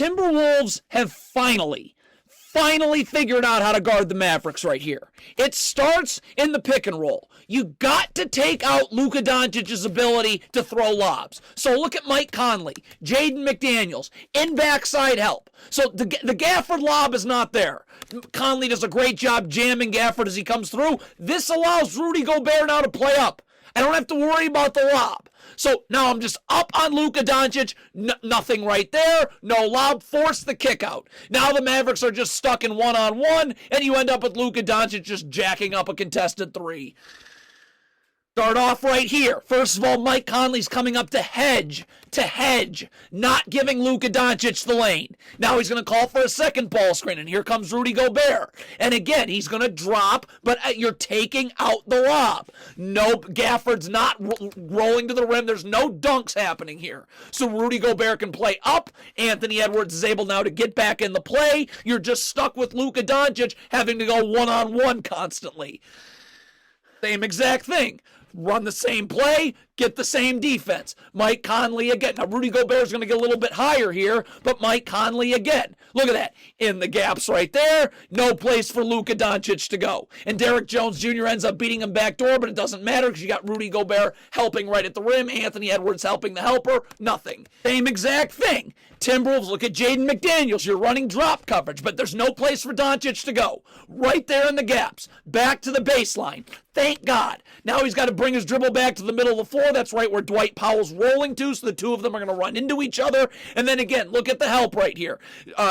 Timberwolves have finally figured out how to guard the Mavericks right here. It starts in the pick and roll. You got to take out Luka Doncic's ability to throw lobs. So look at Mike Conley, Jaden McDaniels, in backside help. So the Gafford lob is not there. Conley does a great job jamming Gafford as he comes through. This allows Rudy Gobert now to play up. I don't have to worry about the lob. So now I'm just up on Luka Doncic. Nothing right there. No lob. Force the kick out. Now the Mavericks are just stuck in one-on-one, and you end up with Luka Doncic just jacking up a contested three. Start off right here. First of all, Mike Conley's coming up to hedge, not giving Luka Doncic the lane. Now he's going to call for a second ball screen, and here comes Rudy Gobert. And again, he's going to drop, but you're taking out the lob. Nope, Gafford's not rolling to the rim. There's no dunks happening here. So Rudy Gobert can play up. Anthony Edwards is able now to get back in the play. You're just stuck with Luka Doncic having to go one-on-one constantly. Same exact thing. Run the same play, get the same defense. Mike Conley again. Now, Rudy Gobert is going to get a little bit higher here, but Mike Conley again. Look at that. In the gaps right there. No place for Luka Doncic to go. And Derrick Jones Jr. ends up beating him backdoor, but it doesn't matter because you got Rudy Gobert helping right at the rim. Anthony Edwards helping the helper. Nothing. Same exact thing. Timberwolves, look at Jaden McDaniels. You're running drop coverage, but there's no place for Doncic to go. Right there in the gaps. Back to the baseline. Thank God. Now he's got to bring his dribble back to the middle of the floor. That's right where Dwight Powell's rolling to, so the two of them are going to run into each other. And then again, look at the help right here.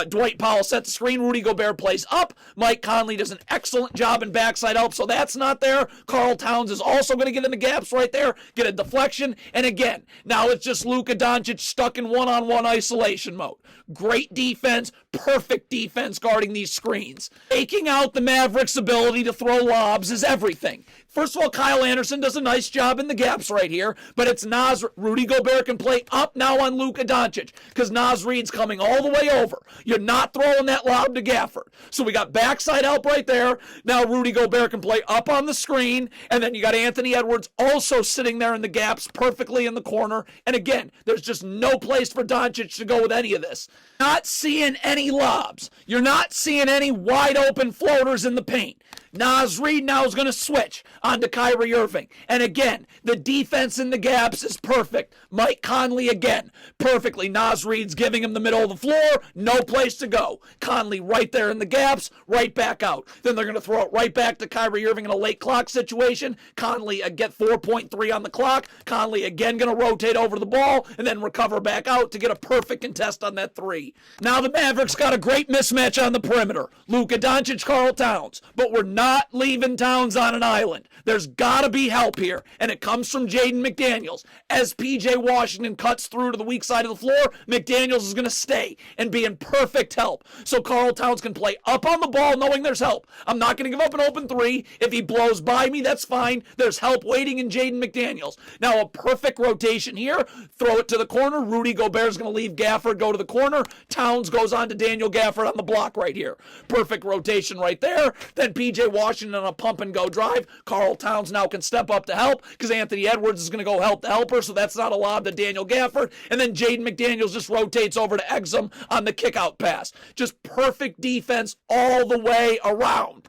Dwight Powell sets the screen. Rudy Gobert plays up. Mike Conley does an excellent job in backside help, so that's not there. Karl Towns is also going to get in the gaps right there, get a deflection. And again, now it's just Luka Doncic stuck in one-on-one isolation mode. Great defense, perfect defense guarding these screens. Taking out the Mavericks' ability to throw lobs is everything. First of all, Kyle Anderson does a nice job in the gaps right here, but it's Naz. Rudy Gobert can play up now on Luka Doncic because Naz Reid's coming all the way over. You're not throwing that lob to Gafford. So we got backside help right there. Now Rudy Gobert can play up on the screen, and then you got Anthony Edwards also sitting there in the gaps perfectly in the corner. And again, there's just no place for Doncic to go with any of this. Not seeing any lobs. You're not seeing any wide open floaters in the paint. Naz Reid now is going to switch onto Kyrie Irving. And again, the defense in the gaps is perfect. Mike Conley again, perfectly. Naz Reid's giving him the middle of the floor, no place to go. Conley right there in the gaps, right back out. Then they're going to throw it right back to Kyrie Irving in a late clock situation. Conley get 4.3 on the clock. Conley again going to rotate over the ball and then recover back out to get a perfect contest on that three. Now the Mavericks got a great mismatch on the perimeter. Luka Doncic, Karl Towns. But we're not leaving Towns on an island. There's got to be help here, and it comes from Jaden McDaniels. As P.J. Washington cuts through to the weak side of the floor, McDaniels is going to stay and be in perfect help. So Karl Towns can play up on the ball knowing there's help. I'm not going to give up an open three. If he blows by me, that's fine. There's help waiting in Jaden McDaniels. Now a perfect rotation here. Throw it to the corner. Rudy Gobert is going to leave Gafford, go to the corner. Towns goes on to Daniel Gafford on the block right here. Perfect rotation right there. Then P.J. Washington on a pump and go drive. Karl Towns now can step up to help because Anthony Edwards is going to go help the helper, so that's not a lob to Daniel Gafford. And then Jaden McDaniels just rotates over to Exum on the kickout pass. Just perfect defense all the way around.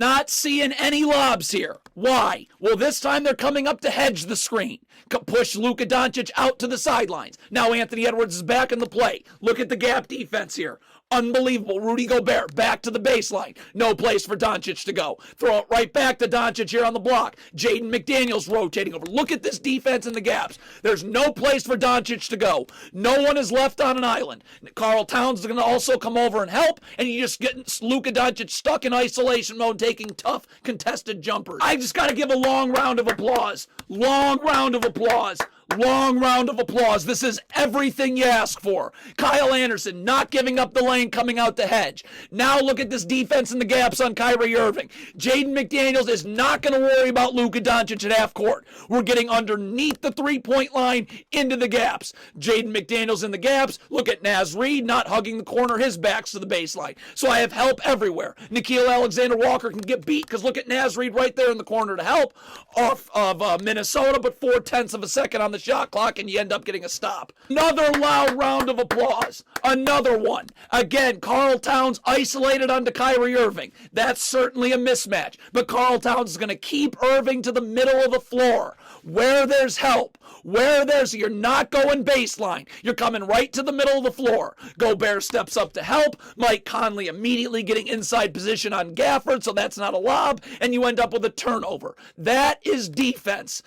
Not seeing any lobs here. Why? Well, this time they're coming up to hedge the screen. Push Luka Doncic out to the sidelines. Now Anthony Edwards is back in the play. Look at the gap defense here. Unbelievable. Rudy Gobert back to the baseline. No place for Doncic to go. Throw it right back to Doncic here on the block. Jaden McDaniels rotating over. Look at this defense in the gaps. There's no place for Doncic to go. No one is left on an island. Karl Towns is going to also come over and help, and you just get Luka Doncic stuck in isolation mode taking tough contested jumpers. I just got to give a long round of applause. Long round of applause. Long round of applause. This is everything you ask for. Kyle Anderson not giving up the lane, coming out the hedge. Now look at this defense in the gaps on Kyrie Irving. Jaden McDaniels is not going to worry about Luka Doncic at half court. We're getting underneath the three-point line into the gaps. Jaden McDaniels in the gaps. Look at Naz Reid not hugging the corner. His back's to the baseline. So I have help everywhere. Nickeil Alexander-Walker can get beat because look at Naz Reid right there in the corner to help off of Minnesota, but 0.4 of a second on the shot clock, and you end up getting a stop. Another loud round of applause. Another one. Again, Karl Towns isolated onto Kyrie Irving. That's certainly a mismatch, but Karl Towns is going to keep Irving to the middle of the floor. Where there's help, you're not going baseline. You're coming right to the middle of the floor. Gobert steps up to help. Mike Conley immediately getting inside position on Gafford, so that's not a lob, and you end up with a turnover. That is defense.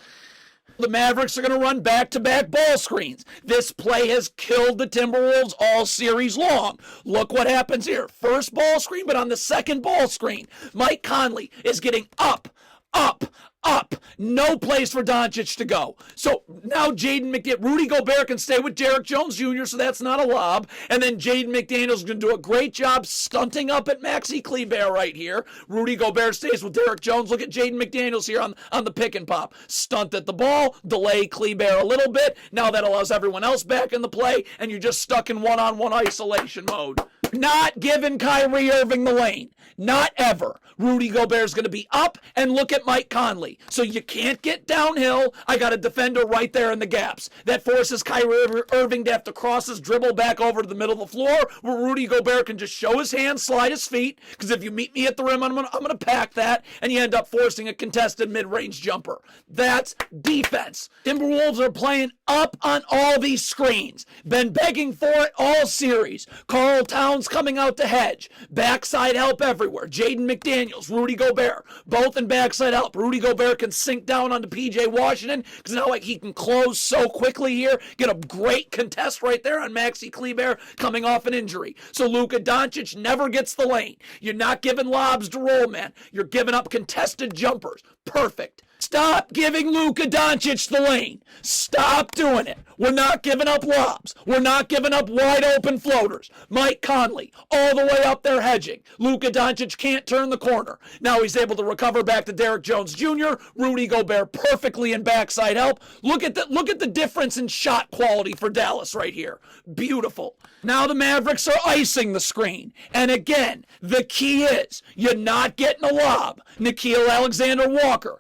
The Mavericks are going to run back-to-back ball screens. This play has killed the Timberwolves all series long. Look what happens here. First ball screen, but on the second ball screen, Mike Conley is getting up. No place for Doncic to go. So now Rudy Gobert can stay with Derrick Jones Jr., so that's not a lob. And then Jaden McDaniels is going to do a great job stunting up at Maxi Kleber right here. Rudy Gobert stays with Derrick Jones. Look at Jaden McDaniels here on the pick and pop. Stunt at the ball, delay Kleber a little bit. Now that allows everyone else back in the play, and you're just stuck in one-on-one isolation mode. Not giving Kyrie Irving the lane. Not ever. Rudy Gobert's going to be up, and look at Mike Conley. So you can't get downhill. I got a defender right there in the gaps. That forces Kyrie Irving to have to cross his dribble back over to the middle of the floor, where Rudy Gobert can just show his hands, slide his feet, because if you meet me at the rim, I'm gonna pack that, and you end up forcing a contested mid-range jumper. That's defense. Timberwolves are playing up on all these screens. Been begging for it all series. Karl Towns coming out to hedge. Backside help everywhere. Jaden McDaniels, Rudy Gobert, both in backside help. Rudy Gobert can sink down onto P.J. Washington because now he can close so quickly here. Get a great contest right there on Maxi Kleber coming off an injury. So Luka Doncic never gets the lane. You're not giving lobs to roll, man. You're giving up contested jumpers. Perfect. Stop giving Luka Doncic the lane. Stop doing it. We're not giving up lobs. We're not giving up wide open floaters. Mike Conley all the way up there hedging. Luka Doncic can't turn the corner. Now he's able to recover back to Derrick Jones Jr. Rudy Gobert perfectly in backside help. Look at the difference in shot quality for Dallas right here. Beautiful. Now the Mavericks are icing the screen. And again, the key is you're not getting a lob. Nickeil Alexander-Walker,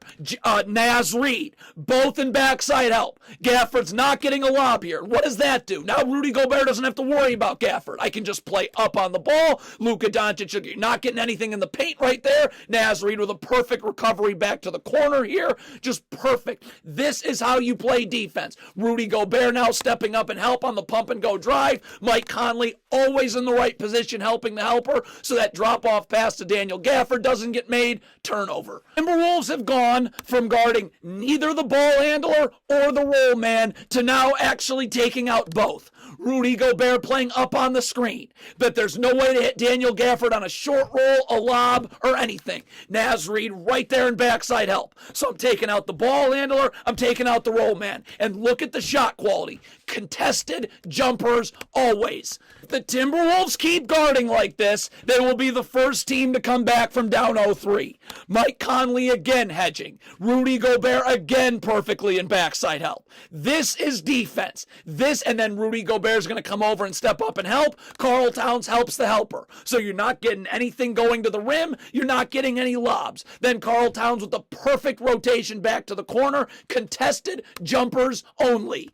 Naz Reid, both in backside help. Gafford's not getting a lob here. What does that do? Now Rudy Gobert doesn't have to worry about Gafford. I can just play up on the ball. Luka Doncic, you're not getting anything in the paint right there. Naz Reid with a perfect recovery back to the corner here. Just perfect. This is how you play defense. Rudy Gobert now stepping up and help on the pump and go drive. Mike Conley always in the right position helping the helper, so that drop-off pass to Daniel Gafford doesn't get made. Turnover. Timberwolves have gone from guarding neither the ball handler or the roll man to now actually taking out both. Rudy Gobert playing up on the screen, but there's no way to hit Daniel Gafford on a short roll, a lob, or anything. Naz Reid right there in backside help. So I'm taking out the ball handler, I'm taking out the roll man. And look at the shot quality. Contested jumpers always. If the Timberwolves keep guarding like this, they will be the first team to come back from down 0-3. Mike Conley again hedging. Rudy Gobert again perfectly in backside help. This is defense. And then Rudy Gobert is going to come over and step up and help. Karl Towns helps the helper. So you're not getting anything going to the rim. You're not getting any lobs. Then Karl Towns with the perfect rotation back to the corner. Contested jumpers only.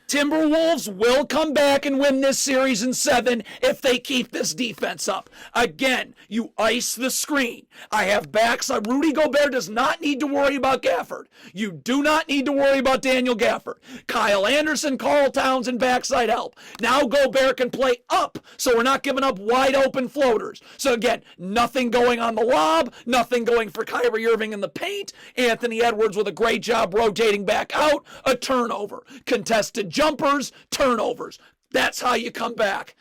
Timberwolves will come back and win this series in 7 if they keep this defense up. Again, you ice the screen. I have backside. Rudy Gobert does not need to worry about Gafford. You do not need to worry about Daniel Gafford. Kyle Anderson, Karl Towns, and backside help. Now Gobert can play up, so we're not giving up wide open floaters. So again, nothing going on the lob, nothing going for Kyrie Irving in the paint. Anthony Edwards with a great job rotating back out. A turnover. Contested jumpers, turnovers. That's how you come back.